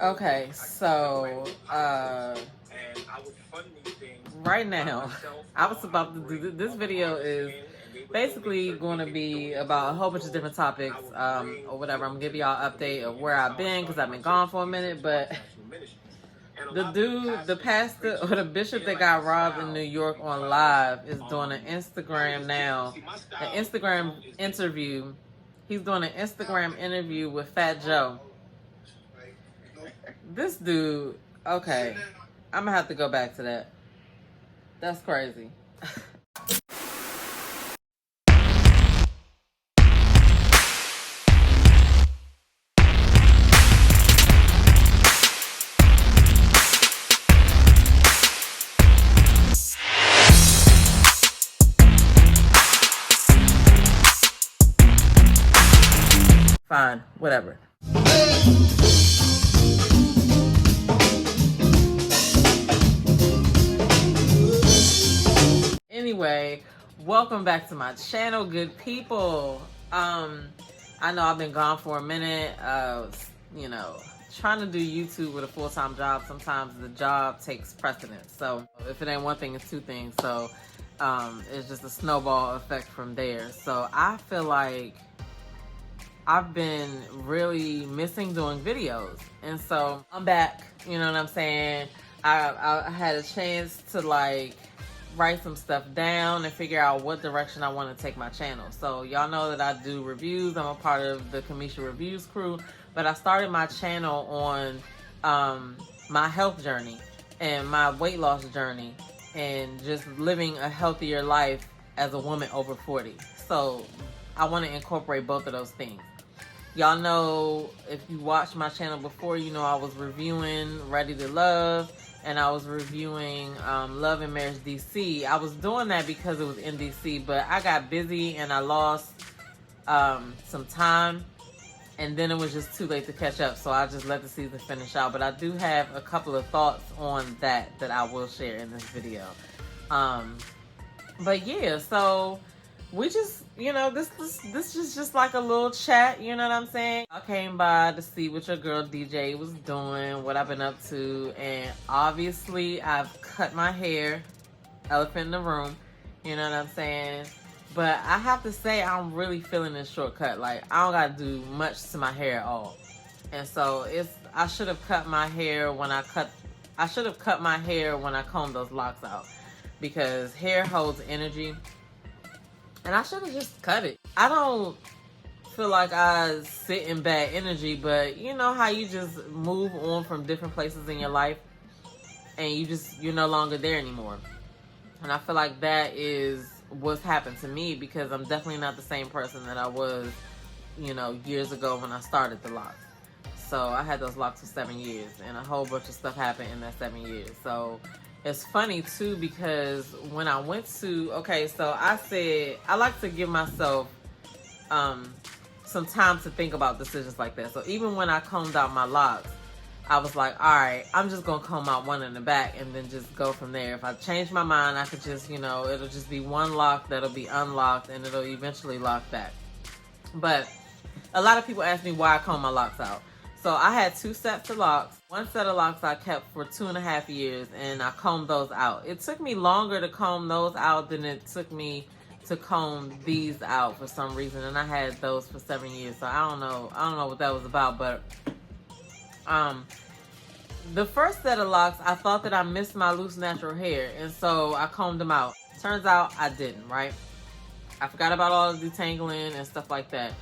Okay, so right now, I was about to do this video is basically going to be about a whole bunch of different topics, or whatever. I'm gonna give y'all an update of where I've been because I've been gone for a minute, but the dude, the pastor or the bishop that got robbed in New York on live is doing an Instagram now, an Instagram interview. He's doing an Instagram interview with Fat Joe. This dude, okay, I'm gonna have to go back to that. That's crazy. Fine, whatever. Anyway, welcome back to my channel, good people. I know I've been gone for a minute. You know, trying to do YouTube with a full-time job, sometimes the job takes precedence. So if it ain't one thing, it's two things. So it's just a snowball effect from there. So I feel like I've been really missing doing videos. And so I'm back, you know what I'm saying? I had a chance to like write some stuff down and figure out what direction I want to take my channel. So y'all know that I do reviews. I'm a part of the Kamisha Reviews crew, but I started my channel on my health journey and my weight loss journey and just living a healthier life as a woman over 40. So I want to incorporate both of those things. Y'all know, if you watched my channel before, you know I was reviewing Ready to Love and I was reviewing Love and Marriage DC. I was doing that because it was in DC, but I got busy and I lost some time, and then it was just too late to catch up, so I just let the season finish out. But I do have a couple of thoughts on that I will share in this video. But yeah, so we just, you know, this is just like a little chat, you know what I'm saying? I came by to see what your girl DJ was doing, what I've been up to, and obviously I've cut my hair, elephant in the room, you know what I'm saying? But I have to say, I'm really feeling this shortcut. Like, I don't gotta do much to my hair at all. And so I should have cut my hair when I combed those locks out, because hair holds energy. And I should have just cut it. I don't feel like I sit in bad energy, but you know how you just move on from different places in your life and you're no longer there anymore. And I feel like that is what's happened to me, because I'm definitely not the same person that I was, you know, years ago when I started the locks. So I had those locks for 7 years and a whole bunch of stuff happened in that 7 years. So it's funny too, because when I went to, okay, so I said, I like to give myself some time to think about decisions like that. So even when I combed out my locks, I was like, all right, I'm just going to comb out one in the back and then just go from there. If I change my mind, I could just, you know, it'll just be one lock that'll be unlocked and it'll eventually lock back. But a lot of people ask me why I comb my locks out. So I had 2 sets of locks. One set of locks I kept for 2.5 years, and I combed those out. It took me longer to comb those out than it took me to comb these out for some reason, and I had those for 7 years. So I don't know what that was about, but the first set of locks, I thought that I missed my loose natural hair, and so I combed them out. Turns out I didn't, right? I forgot about all the detangling and stuff like that.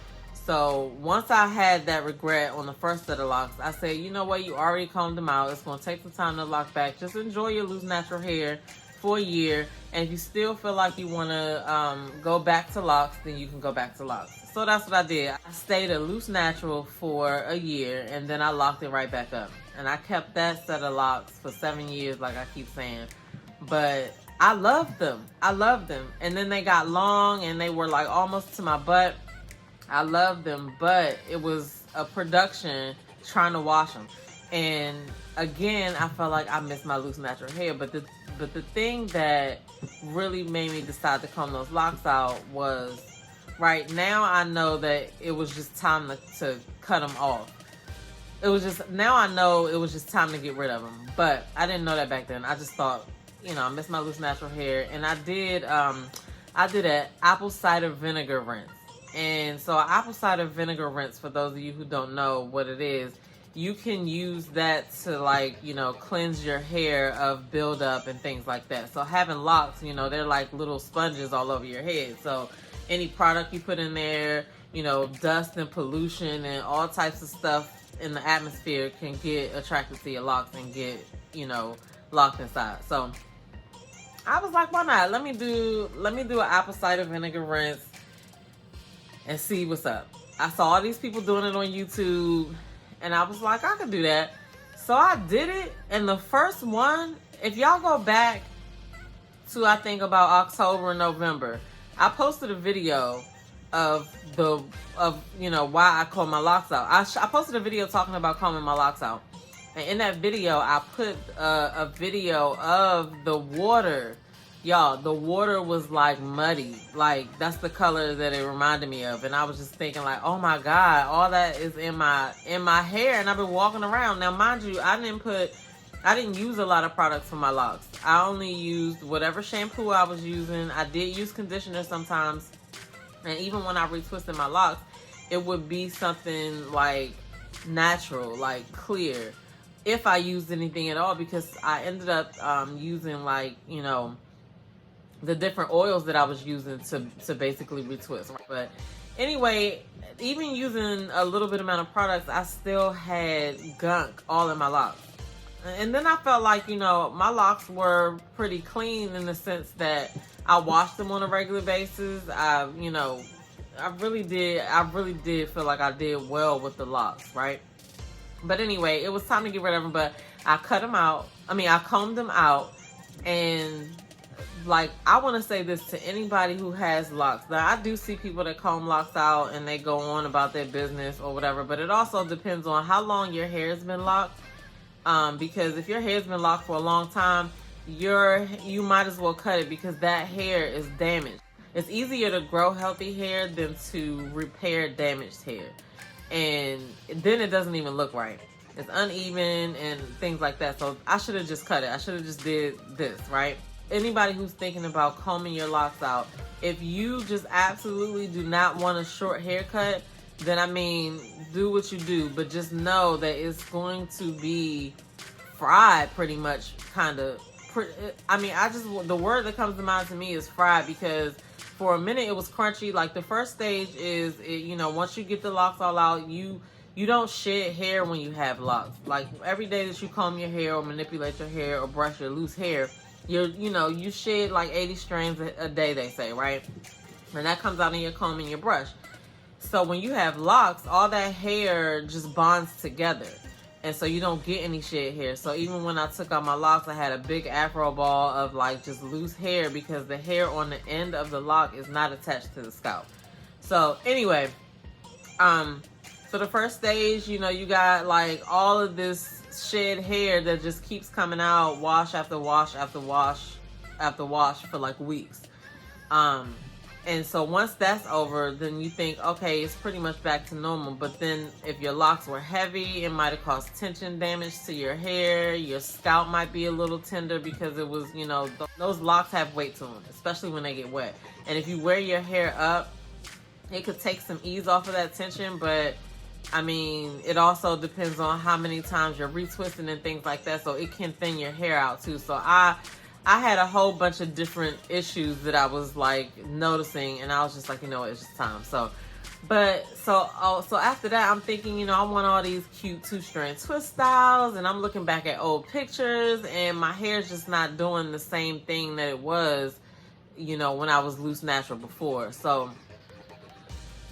So once I had that regret on the first set of locks, I said, you know what, you already combed them out. It's going to take some time to lock back. Just enjoy your loose natural hair for a year. And if you still feel like you want to go back to locks, then you can go back to locks. So that's what I did. I stayed a loose natural for a year, and then I locked it right back up. And I kept that set of locks for 7 years, like I keep saying. But I loved them. I loved them. And then they got long, and they were like almost to my butt. I love them, but it was a production trying to wash them. And again, I felt like I missed my loose natural hair. But the thing that really made me decide to comb those locks out was, right now I know that it was just time to cut them off. It was just, now I know it was just time to get rid of them. But I didn't know that back then. I just thought, you know, I miss my loose natural hair. And I did an apple cider vinegar rinse. And so apple cider vinegar rinse, for those of you who don't know what it is, you can use that to, like, you know, cleanse your hair of buildup and things like that. So having locks, you know, they're like little sponges all over your head. So any product you put in there, you know, dust and pollution and all types of stuff in the atmosphere can get attracted to your locks and get, you know, locked inside. So I was like, why not? Let me do an apple cider vinegar rinse and see what's up. I saw all these people doing it on YouTube, and I was like, I could do that. So I did it, and the first one, if y'all go back to, I think, about October and November, I posted a video of you know, why I comb my locks out. I posted a video talking about combing my locks out. And in that video, I put a video of the water. Y'all, the water was like muddy. Like, that's the color that it reminded me of. And I was just thinking like, oh my God, all that is in my hair. And I've been walking around. Now, mind you, I didn't use a lot of products for my locks. I only used whatever shampoo I was using. I did use conditioner sometimes. And even when I retwisted my locks, it would be something like natural, like clear, if I used anything at all, because I ended up using, like, you know, the different oils that I was using to basically retwist. But anyway, even using a little bit amount of products, I still had gunk all in my locks. And then I felt like, you know, my locks were pretty clean in the sense that I washed them on a regular basis. I really did feel like I did well with the locks, right? But anyway, it was time to get rid of them, but I cut them out. I combed them out, and like, I want to say this to anybody who has locks. Now, I do see people that comb locks out and they go on about their business or whatever, but it also depends on how long your hair has been locked. Because if your hair's been locked for a long time, you might as well cut it, because that hair is damaged. It's easier to grow healthy hair than to repair damaged hair. And then it doesn't even look right. It's uneven and things like that. So I should have just cut it. I should have just did this, right? Anybody who's thinking about combing your locks out, if you just absolutely do not want a short haircut, then do what you do, but just know that it's going to be fried pretty much, kind of. The word that comes to mind to me is fried, because for a minute it was crunchy. Like, the first stage is, once you get the locks all out, you don't shed hair when you have locks. Like, every day that you comb your hair or manipulate your hair or brush your loose hair, you shed like 80 strands a day, they say, right? And that comes out in your comb and your brush. So when you have locks, all that hair just bonds together. And so you don't get any shed hair. So even when I took out my locks, I had a big afro ball of like just loose hair, because the hair on the end of the lock is not attached to the scalp. So anyway, so the first stage, you got like all of this shed hair that just keeps coming out, wash after wash after wash after wash for like weeks. And so once that's over, then you think, okay, it's pretty much back to normal. But then if your locks were heavy, it might have caused tension damage to your hair. Your scalp might be a little tender, because it was, those locks have weight to them, especially when they get wet. And if you wear your hair up, it could take some ease off of that tension. But it also depends on how many times you're retwisting and things like that. So it can thin your hair out too. So I had a whole bunch of different issues that I was like noticing, and I was just like, it's just time. So after that, I'm thinking, I want all these cute 2-strand twist styles, and I'm looking back at old pictures, and my hair's just not doing the same thing that it was, when I was loose natural before. So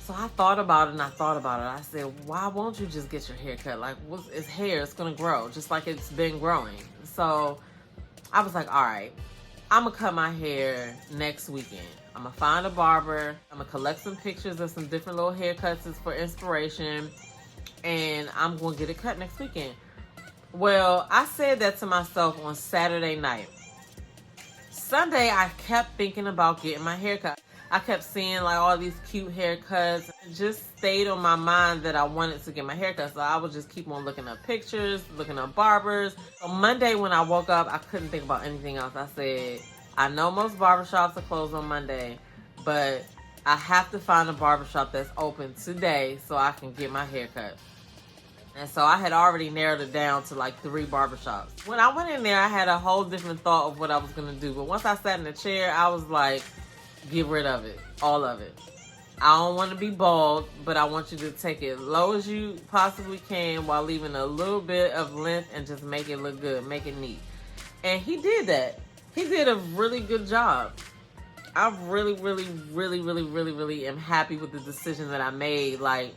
I thought about it, and I thought about it. I said, why won't you just get your hair cut? Like, it's hair, it's gonna grow, just like it's been growing. So I was like, all right, I'm gonna cut my hair next weekend. I'm gonna find a barber. I'm gonna collect some pictures of some different little haircuts for inspiration, and I'm gonna get it cut next weekend. Well, I said that to myself on Saturday night. Sunday, I kept thinking about getting my hair cut. I kept seeing like all these cute haircuts. It just stayed on my mind that I wanted to get my haircut. So I would just keep on looking up pictures, looking up barbers. On Monday when I woke up, I couldn't think about anything else. I said, I know most barbershops are closed on Monday, but I have to find a barbershop that's open today so I can get my haircut. And so I had already narrowed it down to like 3 barbershops. When I went in there, I had a whole different thought of what I was going to do. But once I sat in the chair, I was like, get rid of it. All of it. I don't want to be bald, but I want you to take it low as you possibly can while leaving a little bit of length and just make it look good. Make it neat. And he did that. He did a really good job. I really am happy with the decision that I made. Like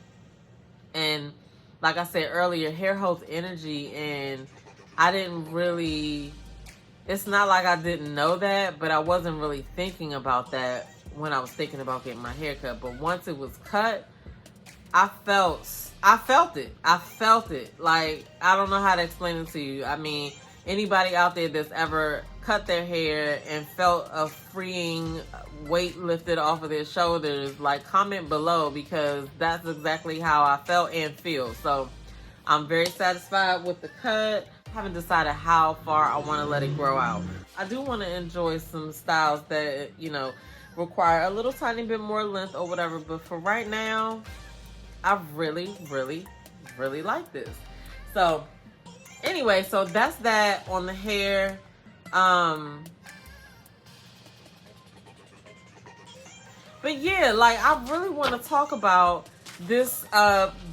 I said earlier, hair holds energy, and I didn't really, it's not like I didn't know that, but I wasn't really thinking about that when I was thinking about getting my hair cut. But once it was cut, I felt it. I felt it. Like, I don't know how to explain it to you. I mean, anybody out there that's ever cut their hair and felt a freeing weight lifted off of their shoulders, like, comment below, because that's exactly how I felt and feel. So I'm very satisfied with the cut. I haven't decided how far I want to let it grow out. I do want to enjoy some styles that, you know, require a little tiny bit more length or whatever, but for right now, I really like this. So anyway, so that's that on the hair. But yeah, like, I really want to talk about this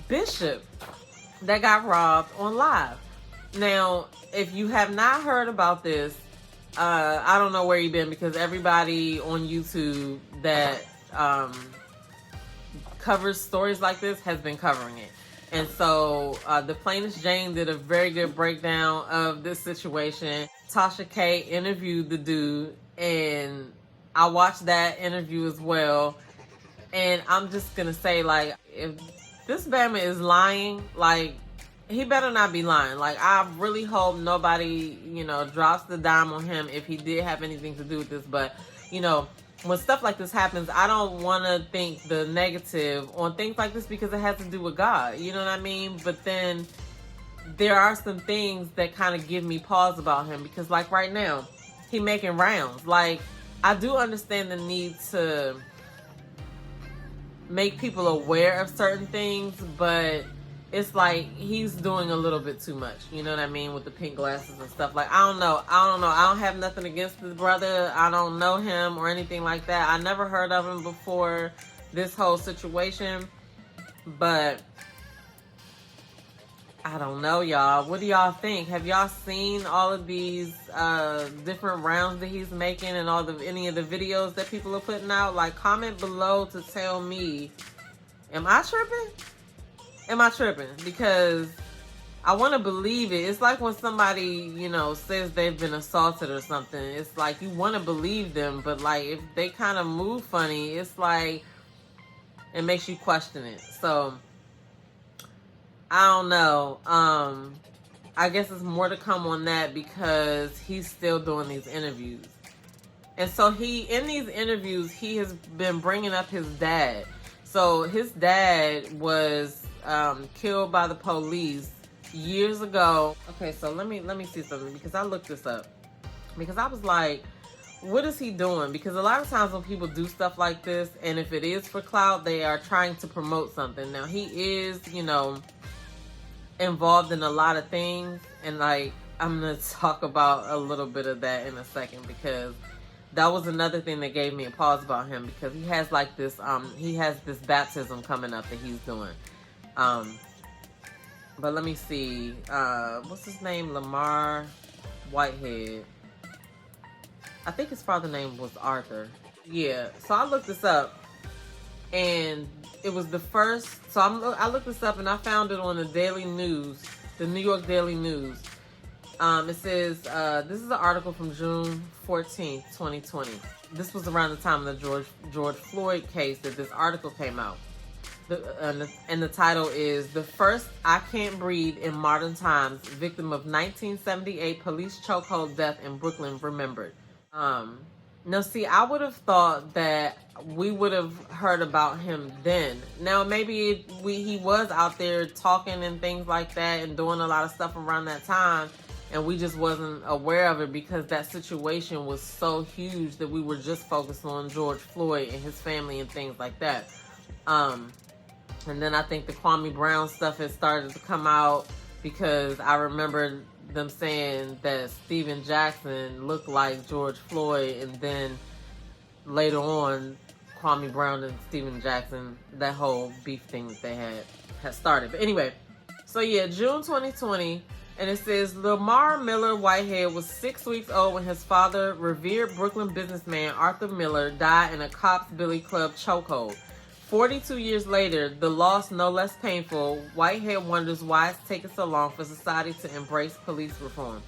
bishop that got robbed on live. Now, if you have not heard about this, I don't know where you've been, because everybody on YouTube that covers stories like this has been covering it. And so the Plainest Jane did a very good breakdown of this situation. Tasha K interviewed the dude, and I watched that interview as well. And I'm just going to say, like, if this Bama is lying, like, he better not be lying. Like, I really hope nobody, you know, drops the dime on him if he did have anything to do with this. But, you know, when stuff like this happens, I don't want to think the negative on things like this, because it has to do with God. You know what I mean? But then there are some things that kind of give me pause about him, because, like, right now, he making rounds. Like, I do understand the need to make people aware of certain things, but it's like he's doing a little bit too much. You know what I mean? With the pink glasses and stuff. Like, I don't know. I don't have nothing against the brother. I don't know him or anything like that. I never heard of him before this whole situation. But I don't know, y'all. What do y'all think? Have y'all seen all of these different rounds that he's making, and any of the videos that people are putting out? Like, comment below to tell me, am I tripping? Am I tripping? Because I want to believe it. It's like when somebody, you know, says they've been assaulted or something. It's like you want to believe them, but like if they kind of move funny, it's like it makes you question it. So I don't know. I guess it's more to come on that, because he's still doing these interviews. And so in these interviews, he has been bringing up his dad. So his dad was killed by the police years ago. Okay, so let me see something, because I looked this up, because I was like, what is he doing? Because a lot of times when people do stuff like this, and if it is for clout, they are trying to promote something. Now, he is, you know, involved in a lot of things, and like I'm gonna talk about a little bit of that in a second, because that was another thing that gave me a pause about him, because he has like this he has this baptism coming up that he's doing. But let me see, what's his name? LAMOR Whitehead. I think his father's name was Arthur. Yeah, so I looked this up, and it was the first. So I looked this up, and I found it on the Daily News, the New York Daily News. It says, this is an article from June 14th, 2020. This was around the time of the George Floyd case that this article came out. And the title is, "The First I Can't Breathe in Modern Times, Victim of 1978 Police Chokehold Death in Brooklyn Remembered." Now, see, I would have thought that we would have heard about him then. Now, maybe he was out there talking and things like that and doing a lot of stuff around that time, and we just wasn't aware of it because that situation was so huge that we were just focused on George Floyd and his family and things like that. And then I think the Kwame Brown stuff had started to come out because I remember them saying that Stephen Jackson looked like George Floyd, and then later on, Kwame Brown and Stephen Jackson, that whole beef thing that they had started. But anyway, so yeah, June 2020, and it says LAMOR Miller Whitehead was 6 weeks old when his father, revered Brooklyn businessman Arthur Miller, died in a Cops Billy Club chokehold. 42 years later, the loss no less painful, Whitehead wonders why it's taken so long for society to embrace police reform.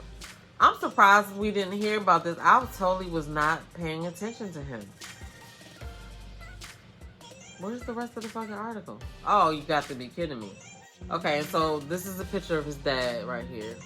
I'm surprised we didn't hear about this. I totally was not paying attention to him. Where's the rest of the fucking article? Oh, you got to be kidding me. Okay, so this is a picture of his dad right here.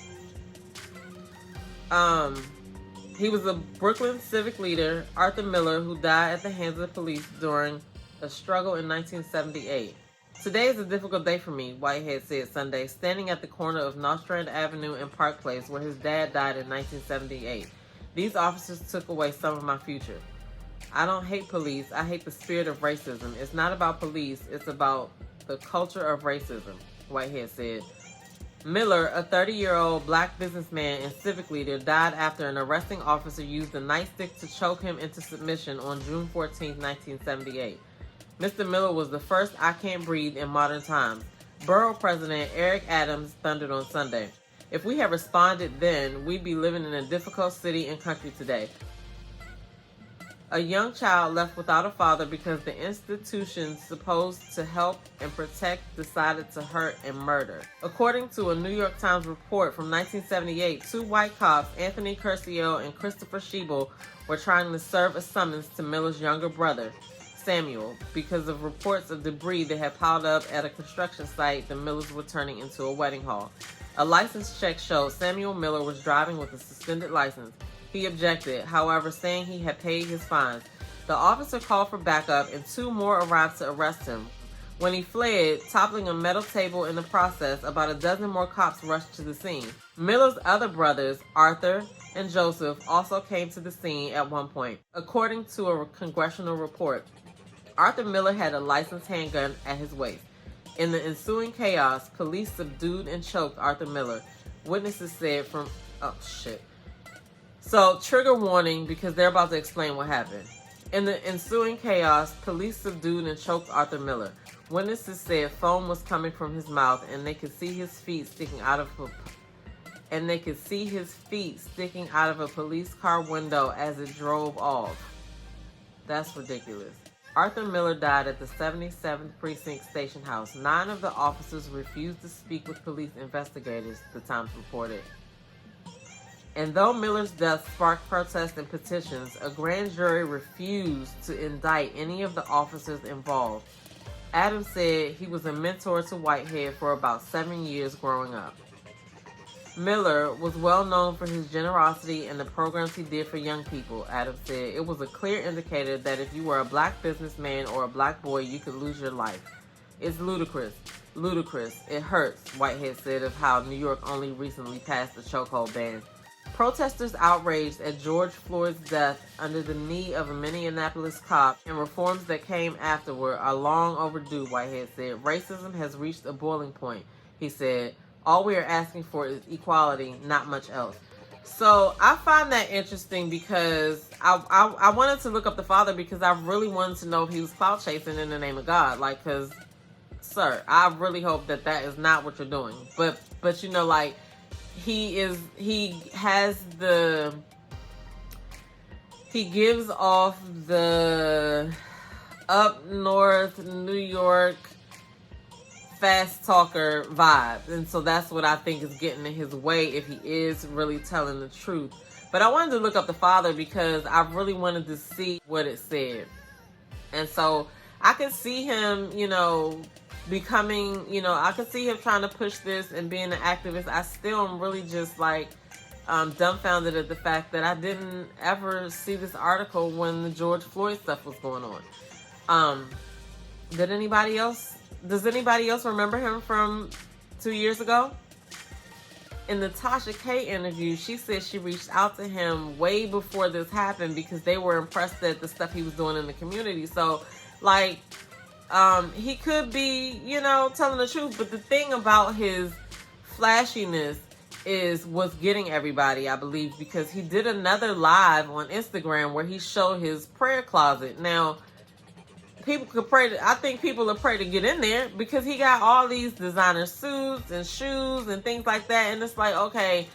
He was a Brooklyn civic leader, Arthur Miller, who died at the hands of the police during a struggle in 1978. Today is a difficult day for me, Whitehead said Sunday, standing at the corner of Nostrand Avenue and Park Place where his dad died in 1978. These officers took away some of my future. I don't hate police. I hate the spirit of racism. It's not about police. It's about the culture of racism, Whitehead said. Miller, a 30-year-old black businessman and civic leader, died after an arresting officer used a nightstick to choke him into submission on June 14, 1978. Mr. Miller was the first I can't breathe in modern times. Borough President Eric Adams thundered on Sunday. If we had responded then, we'd be living in a difficult city and country today. A young child left without a father because the institutions supposed to help and protect decided to hurt and murder. According to a New York Times report from 1978, two white cops, Anthony Curcio and Christopher Schiebel, were trying to serve a summons to Miller's younger brother, Samuel, because of reports of debris that had piled up at a construction site the Millers were turning into a wedding hall. A license check showed Samuel Miller was driving with a suspended license. He objected, however, saying he had paid his fines. The officer called for backup and two more arrived to arrest him. When he fled, toppling a metal table in the process, about a dozen more cops rushed to the scene. Miller's other brothers, Arthur and Joseph, also came to the scene at one point. According to a congressional report, Arthur Miller had a licensed handgun at his waist. In the ensuing chaos, police subdued and choked Arthur Miller. Witnesses said from... Oh, shit. So, trigger warning, because they're about to explain what happened. In the ensuing chaos, police subdued and choked Arthur Miller. Witnesses said foam was coming from his mouth and they could see his feet sticking out of a police car window as it drove off. That's ridiculous. Arthur Miller died at the 77th Precinct Station House. 9 of the officers refused to speak with police investigators, the Times reported. And though Miller's death sparked protests and petitions, a grand jury refused to indict any of the officers involved. Adams said he was a mentor to Whitehead for about 7 years growing up. Miller was well known for his generosity and the programs he did for young people, Adams said. It was a clear indicator that if you were a black businessman or a black boy, you could lose your life. It's ludicrous. Ludicrous. It hurts, Whitehead said of how New York only recently passed a chokehold ban. Protesters outraged at George Floyd's death under the knee of a Minneapolis cop and reforms that came afterward are long overdue, Whitehead said. Racism has reached a boiling point, he said. All we are asking for is equality, not much else. So I find that interesting because I wanted to look up the father because I really wanted to know if he was clout chasing in the name of God. Like, because, sir, I really hope that that is not what you're doing. But you know, like, he gives off the up north New York fast talker vibe, and so that's what I think is getting in his way if he is really telling the truth. But I wanted to look up the father because I really wanted to see what it said, and so I can see him, you know, becoming, you know, I can see him trying to push this and being an activist. I still am really just like, dumbfounded at the fact that I didn't ever see this article when the George Floyd stuff was going on. Does anybody else remember him from 2 years ago? In the Tasha K interview, she said she reached out to him way before this happened because they were impressed at the stuff he was doing in the community. So, like, he could be, telling the truth. But the thing about his flashiness is what's getting everybody, I believe, because he did another live on Instagram where he showed his prayer closet. Now, people could pray. I think people are praying to get in there because he got all these designer suits and shoes and things like that. And it's like, okay,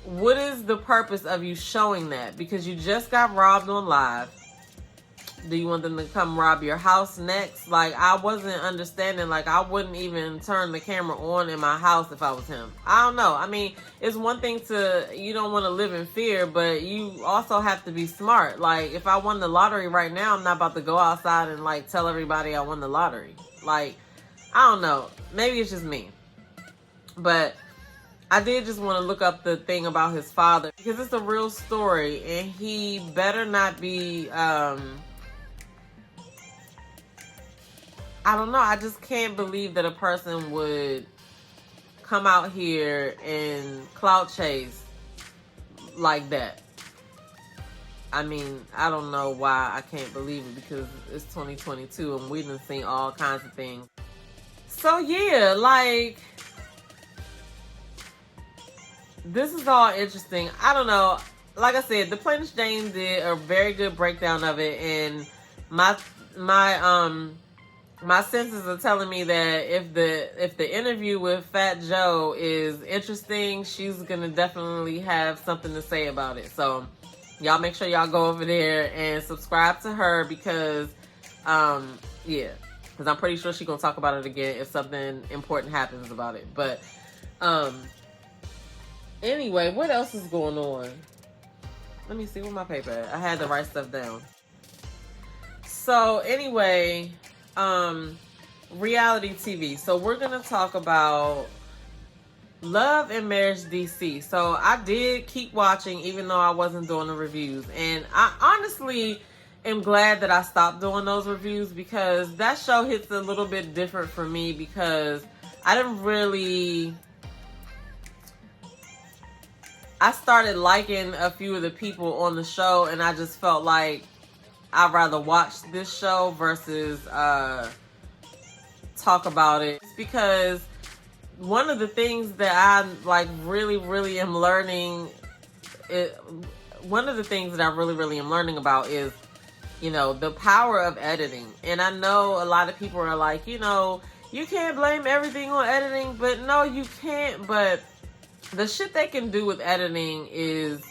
what is the purpose of you showing that? Because you just got robbed on live. Do you want them to come rob your house next? Like, I wasn't understanding. Like, I wouldn't even turn the camera on in my house if I was him. I don't know. I mean, it's one thing you don't want to live in fear, but you also have to be smart. Like, if I won the lottery right now, I'm not about to go outside and, like, tell everybody I won the lottery. Like, I don't know. Maybe it's just me. But I did just want to look up the thing about his father because it's a real story, and he better not be, I don't know. I just can't believe that a person would come out here and clout chase like that. I mean, I don't know why I can't believe it because it's 2022 and we done seen all kinds of things. So yeah, like, this is all interesting. I don't know. Like I said, the Plaintiff Jane did a very good breakdown of it, and my senses are telling me that if the interview with Fat Joe is interesting, she's gonna definitely have something to say about it. So y'all make sure y'all go over there and subscribe to her because I'm pretty sure she's gonna talk about it again if something important happens about it. But anyway, what else is going on? Let me see where my paper at. I had to write stuff down. So anyway, reality TV. So we're gonna talk about Love and Marriage DC. So I did keep watching even though I wasn't doing the reviews, and I honestly am glad that I stopped doing those reviews because that show hits a little bit different for me because I started liking a few of the people on the show, and I just felt like I'd rather watch this show versus talk about it. It's because one of the things that I really am learning about is, the power of editing. And I know a lot of people are like, you can't blame everything on editing, but no, you can't. But the shit they can do with editing is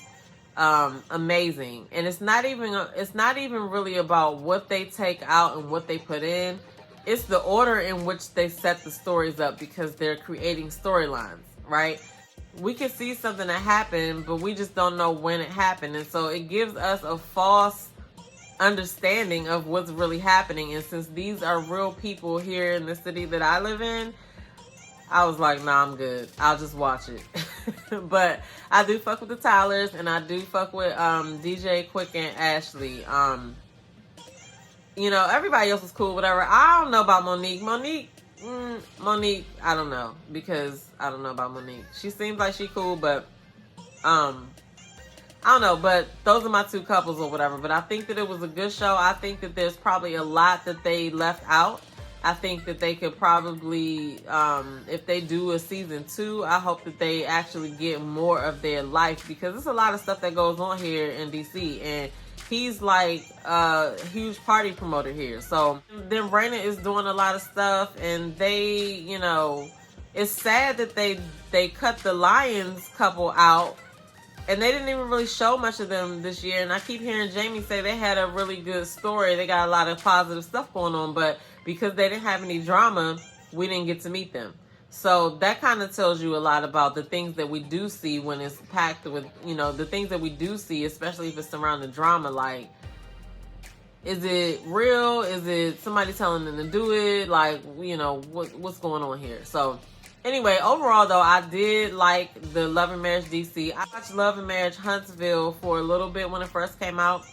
amazing. And it's not even really about what they take out and what they put in. It's the order in which they set the stories up because they're creating storylines, right? We can see something that happened, but we just don't know when it happened. And so it gives us a false understanding of what's really happening. And since these are real people here in the city that I live in, I was like, nah, I'm good. I'll just watch it. But I do fuck with the Tylers, and I do fuck with DJ Quick and Ashley. Everybody else is cool, whatever. I don't know about Monique. Monique, I don't know, because I don't know about Monique. She seems like she cool, but I don't know. But those are my two couples or whatever. But I think that it was a good show. I think that there's probably a lot that they left out. I think that they could probably, if they do a season 2, I hope that they actually get more of their life, because there's a lot of stuff that goes on here in DC, and he's like a huge party promoter here. So then Raina is doing a lot of stuff, and they, it's sad that they cut the Lions couple out, and they didn't even really show much of them this year. And I keep hearing Jamie say they had a really good story. They got a lot of positive stuff going on, but because they didn't have any drama, we didn't get to meet them. So that kind of tells you a lot about the things that we do see when it's packed with, the things that we do see, especially if it's surrounding drama. Like, is it real? Is it somebody telling them to do it? Like, what's going on here? So Anyway, overall though, I did like the Love and Marriage DC. I watched Love and Marriage Huntsville for a little bit when it first came out,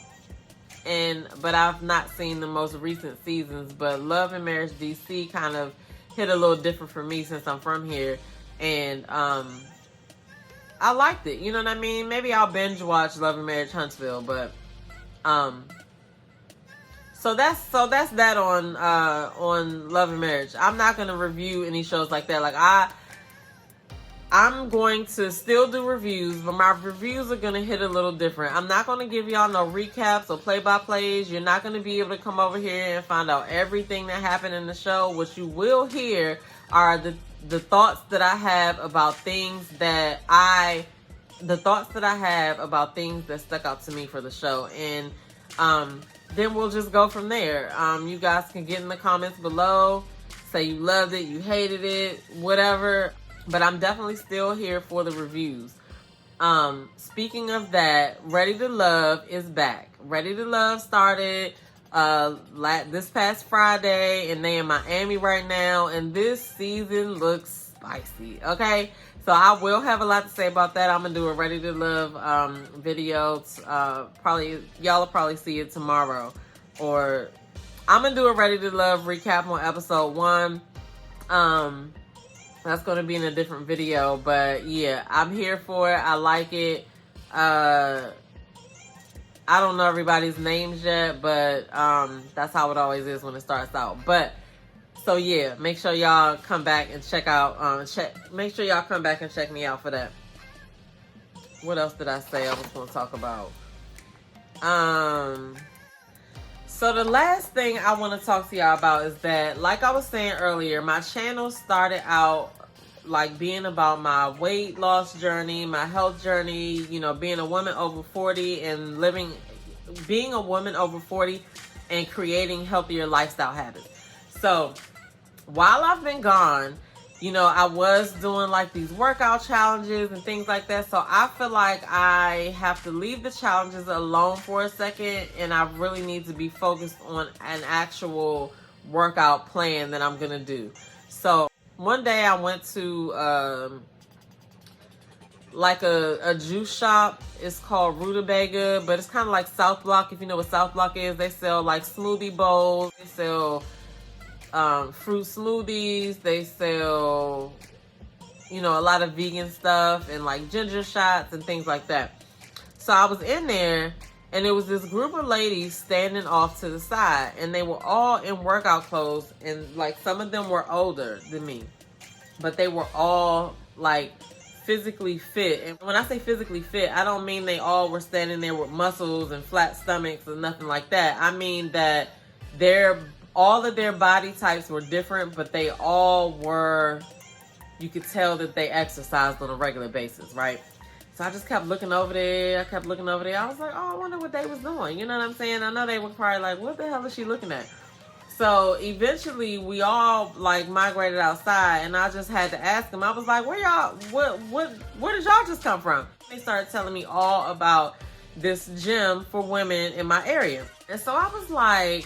but I've not seen the most recent seasons. But Love and Marriage DC kind of hit a little different for me since I'm from here, and I liked it. You know what I mean? Maybe I'll binge watch Love and Marriage Huntsville, but so that's that on Love and Marriage. I'm not gonna review any shows like that. Like I'm going to still do reviews, but my reviews are gonna hit a little different. I'm not gonna give y'all no recaps or play-by-plays. You're not gonna be able to come over here and find out everything that happened in the show. What you will hear are the thoughts that I have about things that stuck out to me for the show, and then we'll just go from there. You guys can get in the comments below, say you loved it, you hated it, whatever. But I'm definitely still here for the reviews. Speaking of that, Ready to Love is back. Ready to Love started this past Friday, and they in Miami right now, and this season looks spicy, okay? So I will have a lot to say about that. I'm gonna do a Ready to Love video. Y'all will probably see it tomorrow, or I'm gonna do a Ready to Love recap on episode 1. That's gonna be in a different video, but yeah, I'm here for it. I like it. I don't know everybody's names yet, but that's how it always is when it starts out. But so yeah, make sure y'all come back and check out. Make sure y'all come back and check me out for that. What else did I say I was going to talk about? So the last thing I want to talk to y'all about is that, like I was saying earlier, my channel started out like being about my weight loss journey, my health journey. You know, being a woman over 40 and being a woman over 40 and creating healthier lifestyle habits. So while I've been gone, you know, I was doing like these workout challenges and things like that. So I feel like I have to leave the challenges alone for a second, and I really need to be focused on an actual workout plan that I'm gonna do. So one day I went to like a juice shop. It's called Rutabaga, but it's kind of like South Block. If you know what South Block is, they sell like smoothie bowls. They sell fruit smoothies. They sell, you know, a lot of vegan stuff and like ginger shots and things like that. So I was in there, and there was this group of ladies standing off to the side, and they were all in workout clothes, and like some of them were older than me, but they were all like physically fit. And when I say physically fit, I don't mean they all were standing there with muscles and flat stomachs or nothing like that. I mean that all of their body types were different, but they all were, you could tell that they exercised on a regular basis, right? So I just kept looking over there. I was like, oh, I wonder what they was doing. You know what I'm saying? I know they were probably like, what the hell is she looking at? So eventually we all like migrated outside, and I just had to ask them. I was like, where did y'all just come from? They started telling me all about this gym for women in my area. And so I was like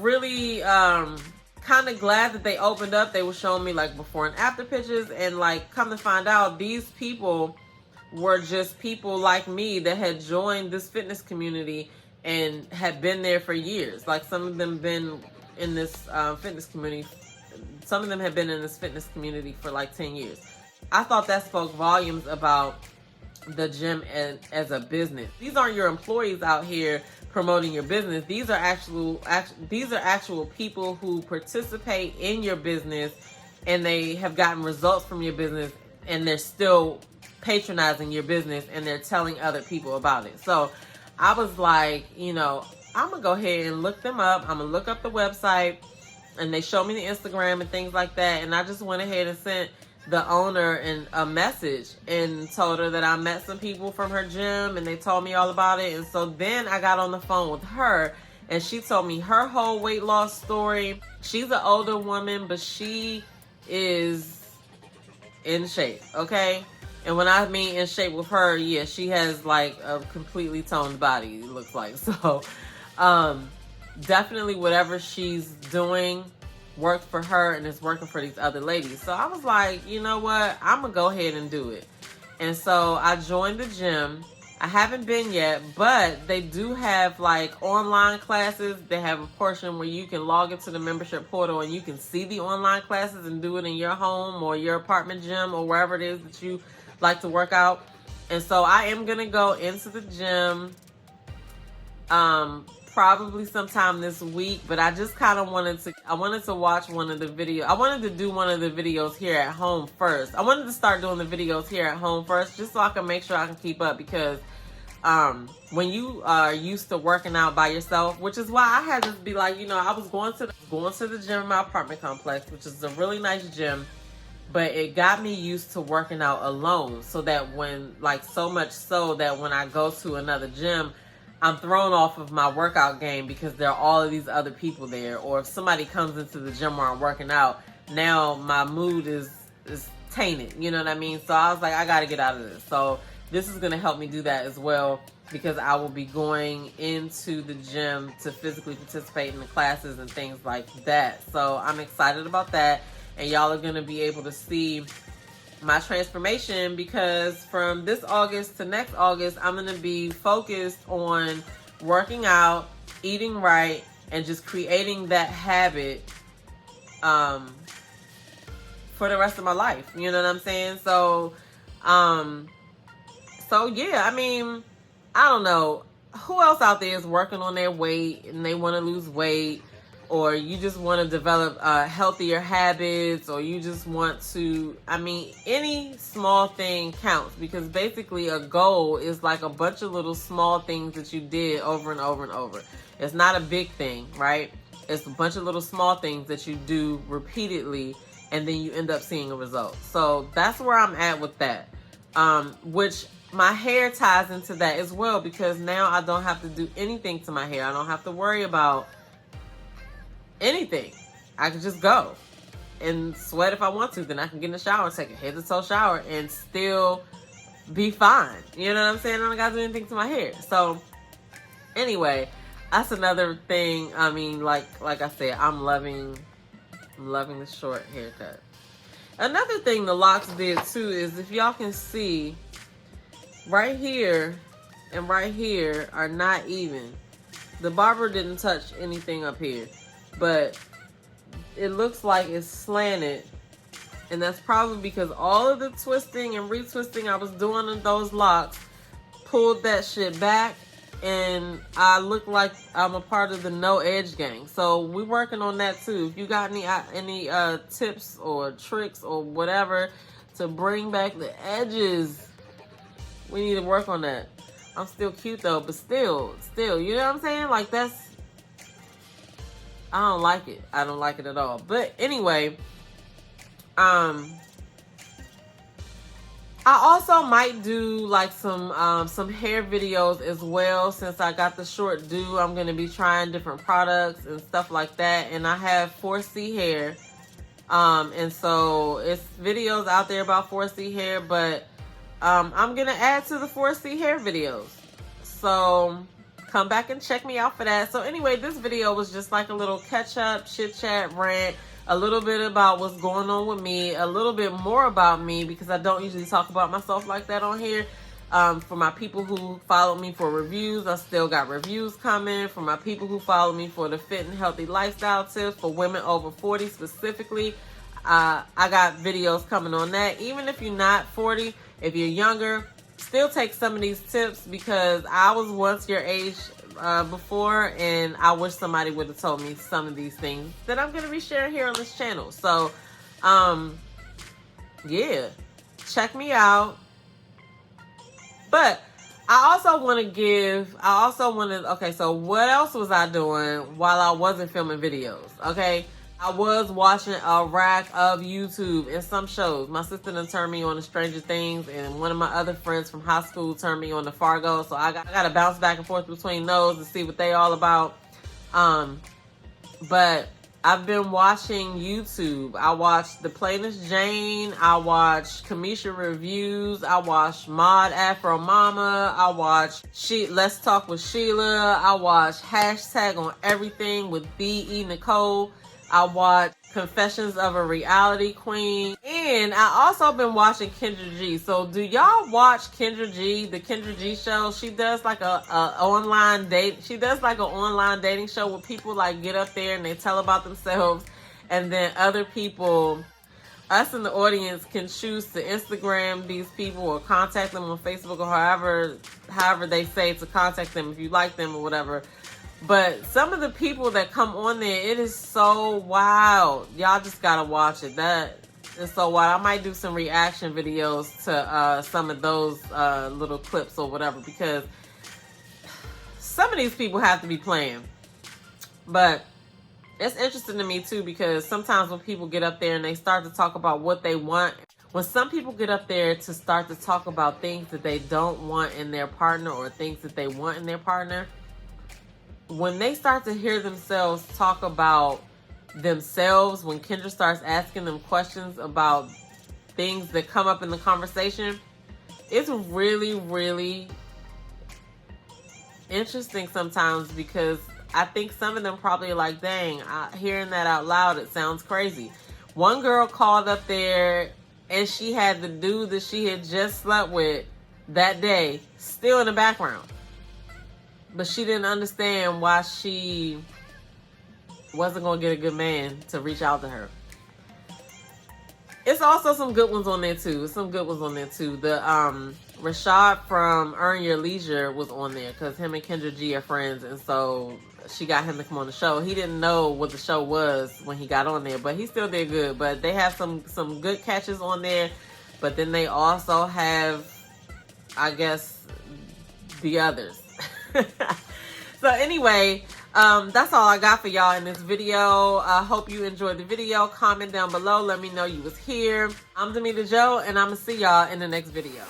really kind of glad that they opened up. They were showing me like before and after pictures, and like come to find out, these people were just people like me that had joined this fitness community and had been there for years. Like some of them been in this fitness community. Some of them have been in this fitness community for like 10 years. I thought that spoke volumes about the gym as a business. These aren't your employees out here promoting your business. These are actual people who participate in your business, and they have gotten results from your business, and they're still patronizing your business, and they're telling other people about it. So I was like, you know, I'm gonna go ahead and look them up. I'm gonna look up the website, and they showed me the Instagram and things like that. And I just went ahead and sent the owner a message and told her that I met some people from her gym, and they told me all about it. And so then I got on the phone with her, and she told me her whole weight loss story. She's an older woman, but she is in shape, okay? And when I mean in shape with her, yeah, she has like a completely toned body, it looks like. So definitely whatever she's doing worked for her and it's working for these other ladies. So I was like, you know what? I'm going to go ahead and do it. And so I joined the gym. I haven't been yet, but they do have like online classes. They have a portion where you can log into the membership portal and you can see the online classes and do it in your home or your apartment gym or wherever it is that you like to work out. And so I am going to go into the gym probably sometime this week, but I just kind of wanted to watch one of the videos. I wanted to do one of the videos here at home first. I wanted to start doing the videos here at home first, just so I can make sure I can keep up, because when you are used to working out by yourself, which is why I had to be like, you know, I was going to the gym in my apartment complex, which is a really nice gym, but it got me used to working out alone, so that when, like, so much so that when I go to another gym, I'm thrown off of my workout game because there are all of these other people there. Or if somebody comes into the gym where I'm working out, now my mood is tainted. You know what I mean? So I was like, I got to get out of this. So this is going to help me do that as well, because I will be going into the gym to physically participate in the classes and things like that. So I'm excited about that. And y'all are going to be able to see my transformation, because from this August to next August, I'm going to be focused on working out, eating right, and just creating that habit for the rest of my life. You know what I'm saying? So yeah, I mean, I don't know who else out there is working on their weight and they want to lose weight, or you just want to develop healthier habits, or you just want to, I mean, any small thing counts, because basically a goal is like a bunch of little small things that you did over and over and over. It's not a big thing, right? It's a bunch of little small things that you do repeatedly, and then you end up seeing a result. So that's where I'm at with that, which my hair ties into that as well, because now I don't have to do anything to my hair. I don't have to worry about anything. I can just go and sweat if I want to. Then I can get in the shower and take a head to toe shower and still be fine. You know what I'm saying? I don't gotta do anything to my hair. So anyway, that's another thing. I mean, like I said, I'm loving the short haircut. Another thing the locks did too is, if y'all can see, right here and right here are not even. The barber didn't touch anything up here, but it looks like it's slanted, and that's probably because all of the twisting and retwisting I was doing in those locks pulled that shit back, and I look like I'm a part of the no edge gang. So we're working on that too. If you got any tips or tricks or whatever to bring back the edges, we need to work on that. I'm still cute though, but still, you know what I'm saying? Like, that's, I don't like it. I don't like it at all. But anyway, I also might do like some hair videos as well. Since I got the short due, I'm going to be trying different products and stuff like that. And I have 4C hair. And so it's videos out there about 4C hair, but I'm going to add to the 4C hair videos. So come back and check me out for that. So anyway, this video was just like a little catch up, chit chat, rant, a little bit about what's going on with me, a little bit more about me, because I don't usually talk about myself like that on here. For my people who follow me for reviews, I still got reviews coming. For my people who follow me for the fit and healthy lifestyle tips for women over 40 specifically, I got videos coming on that. Even if you're not 40, if you're younger, still take some of these tips, because I was once your age before, and I wish somebody would have told me some of these things that I'm going to be sharing here on this channel. So, yeah, check me out. But I also want to, okay, so what else was I doing while I wasn't filming videos? Okay. I was watching a rack of YouTube and some shows. My sister done turned me on to Stranger Things, and one of my other friends from high school turned me on to Fargo. So I got to bounce back and forth between those to see what they all about. But I've been watching YouTube. I watched The Plainest Jane. I watched Kamisha Reviews. I watched Mod Afro Mama. I watched Let's Talk with Sheila. I watched Hashtag on Everything with B.E. Nicole. I watched Confessions of a Reality Queen. And I also been watching Kendra G. So do y'all watch Kendra G, the Kendra G show? She does like a online date. She does like an online dating show where people like get up there and they tell about themselves, and then other people, us in the audience, can choose to Instagram these people or contact them on Facebook or however they say to contact them if you like them or whatever. But some of the people that come on there, it is so wild. Y'all just gotta watch it. That is so wild. I might do some reaction videos to some of those little clips or whatever, because some of these people have to be playing. But it's interesting to me too, because sometimes when people get up there and they start to talk about what they want, when some people get up there to start to talk about things that they don't want in their partner or things that they want in their partner, when they start to hear themselves talk about themselves, when Kendra starts asking them questions about things that come up in the conversation, it's really, really interesting sometimes, because I think some of them probably like, dang, hearing that out loud, it sounds crazy. One girl called up there and she had the dude that she had just slept with that day still in the background. But she didn't understand why she wasn't going to get a good man to reach out to her. It's also some good ones on there too. The Rashad from Earn Your Leisure was on there because him and Kendra G are friends, and so she got him to come on the show. He didn't know what the show was when he got on there, but he still did good. But they have some good catches on there. But then they also have, I guess, the others. So anyway, that's all I got for y'all in this video. I hope you enjoyed the video. Comment down below. Let me know you was here. I'm Damita Joe, and I'm going to see y'all in the next video.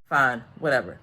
Fine, whatever.